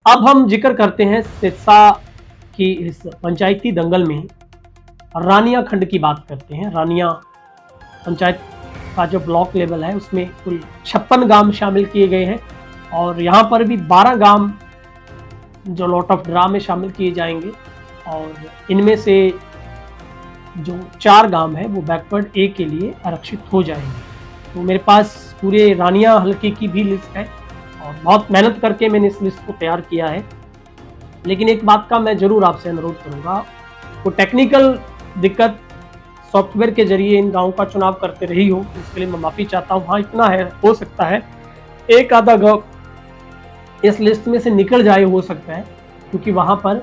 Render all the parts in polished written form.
अब हम जिक्र करते हैं सिरसा की इस पंचायती दंगल में रानिया खंड की बात करते हैं। रानिया पंचायत का जो ब्लॉक लेवल है उसमें कुल 56 गांव शामिल किए गए हैं और यहाँ पर भी 12 गांव जो लॉट ऑफ ड्रा में शामिल किए जाएंगे और इनमें से जो 4 गांव है वो बैकवर्ड ए के लिए आरक्षित हो जाएंगे। तो मेरे पास पूरे रानिया हल्के की भी लिस्ट है और बहुत मेहनत करके मैंने इस लिस्ट को तैयार किया है। लेकिन एक बात का मैं ज़रूर आपसे अनुरोध करूँगा, वो टेक्निकल दिक्कत सॉफ्टवेयर के जरिए इन गाँव का चुनाव करते रही हो, इसके लिए मैं माफ़ी चाहता हूँ। हाँ, इतना है, हो सकता है एक आधा गाँव इस लिस्ट में से निकल जाए, हो सकता है, क्योंकि वहाँ पर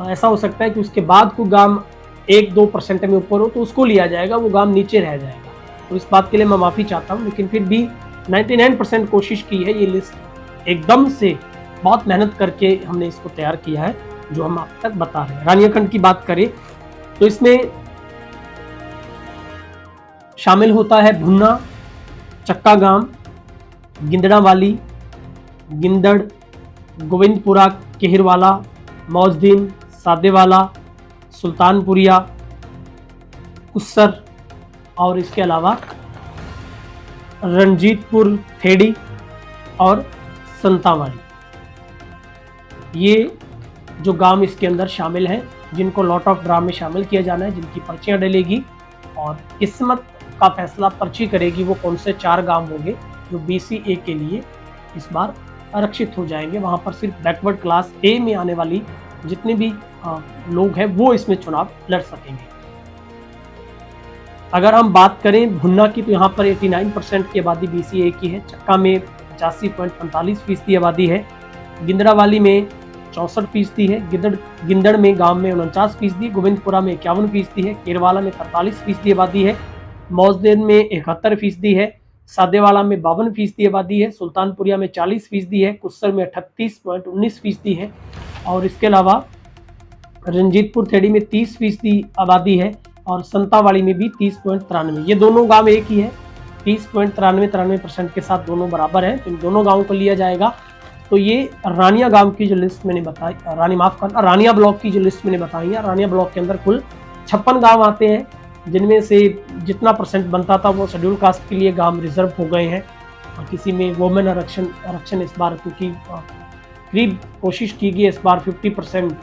ऐसा हो सकता है कि उसके बाद को गाँव 1-2% में ऊपर हो तो उसको लिया जाएगा, वो गाँव नीचे रह जाएगा। तो इस बात के लिए मैं माफ़ी चाहता हूँ, लेकिन फिर भी 99% कोशिश की है। ये लिस्ट एकदम से बहुत मेहनत करके हमने इसको तैयार किया है, जो हम आप तक बता रहे हैं। रानिया खंड की बात करें तो इसमें शामिल होता है भुन्ना, चक्का गांव, गिंदड़ावाली, गिंदड़, गोविंदपुरा, केहरवाला, मौजदीन, सादेवाला, सुल्तानपुरिया, कुस्सर और इसके अलावा रणजीतपुर थेड़ी और संतावाली। ये जो गांव इसके अंदर शामिल हैं, जिनको लॉट ऑफ ड्रा में शामिल किया जाना है, जिनकी पर्चियां डलेगी और किस्मत का फैसला पर्ची करेगी वो कौन से 4 गांव होंगे जो BCA के लिए इस बार आरक्षित हो जाएंगे। वहां पर सिर्फ बैकवर्ड क्लास ए में आने वाली जितने भी लोग हैं वो इसमें चुनाव लड़ सकेंगे। अगर हम बात करें भुन्ना की तो यहाँ पर 89% की आबादी BCA की है, चक्का में 85.45% आबादी है, गिंदड़ावाली में 64% है, गिंदड़ में गांव में 49%, गोविंदपुरा में 51% है, केरवाला में 43% आबादी है, मौजदेन में 71% है, सादेवाला में 52% आबादी है, सुल्तानपुरिया में 40% है, कुस्सर में 38.19% है और इसके अलावा रंजीतपुर थेड़ी में 30% आबादी है और संतावाली में भी 30.93। ये दोनों गांव एक ही है, 30.93% के साथ दोनों बराबर हैं, तो इन दोनों गांवों को लिया जाएगा। तो ये रानिया गांव की जो लिस्ट मैंने बताई, रानिया ब्लॉक की जो लिस्ट मैंने बताई है, रानिया ब्लॉक के अंदर कुल 56 गांव आते हैं, जिनमें से जितना परसेंट बनता था वो शेड्यूल कास्ट के लिए गांव रिजर्व हो गए हैं और किसी में वोमेन आरक्षण इस बार, क्योंकि करीब कोशिश की गई इस बार 50%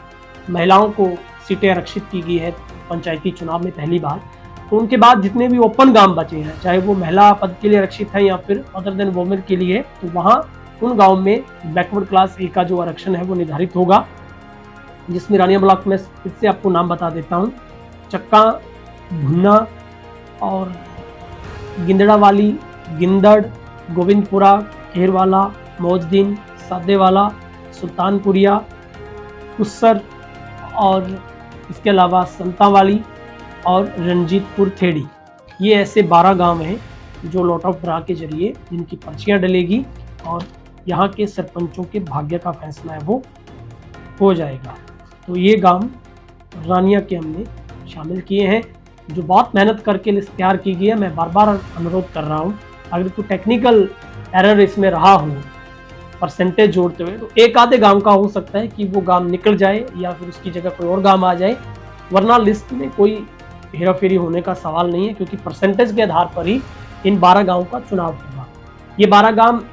महिलाओं को सीटें आरक्षित की गई है पंचायती चुनाव में पहली बार। तो उनके बाद जितने भी ओपन गांव बचे हैं, चाहे वो महिला पद के लिए आरक्षित हैं या फिर अदर देन वोमेन के लिए, तो वहाँ उन गाँव में बैकवर्ड क्लास ए का जो आरक्षण है वो निर्धारित होगा, जिसमें रानिया ब्लॉक में फिर से आपको नाम बता देता हूँ, चक्का, भुन्ना और गिंदड़ावाली, गिंदड़, गोविंदपुरा, केहरवाला, मौजदीन, सादेवाला, सुल्तानपुरिया, कुस्सर और इसके अलावा संतावाली और रणजीतपुर थेड़ी। ये ऐसे 12 गांव हैं जो लॉट ऑफ ड्रा के जरिए जिनकी पर्चियां डलेगी और यहाँ के सरपंचों के भाग्य का फैसला है वो हो जाएगा। तो ये गांव रानिया के हमने शामिल किए हैं, जो बहुत मेहनत करके लिस्ट तैयार की गई है। मैं बार बार अनुरोध कर रहा हूँ, अगर कोई टेक्निकल एरर इसमें रहा हो परसेंटेज जोड़ते हुए, तो एक आधे गांव का हो सकता है कि वो गांव निकल जाए या फिर उसकी जगह कोई और गांव आ जाए, वरना लिस्ट में कोई हेराफेरी होने का सवाल नहीं है, क्योंकि परसेंटेज के आधार पर ही इन 12 गाँव का चुनाव होगा। ये 12 गाँव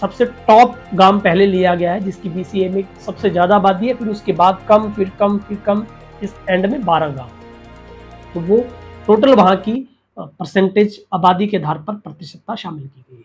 सबसे टॉप गांव पहले लिया गया है, जिसकी BCA में सबसे ज़्यादा आबादी है, फिर उसके बाद कम, फिर कम, फिर कम, इस एंड में 12 गांव। तो वो टोटल वहाँ की परसेंटेज आबादी के आधार पर प्रतिशतता शामिल की गई है।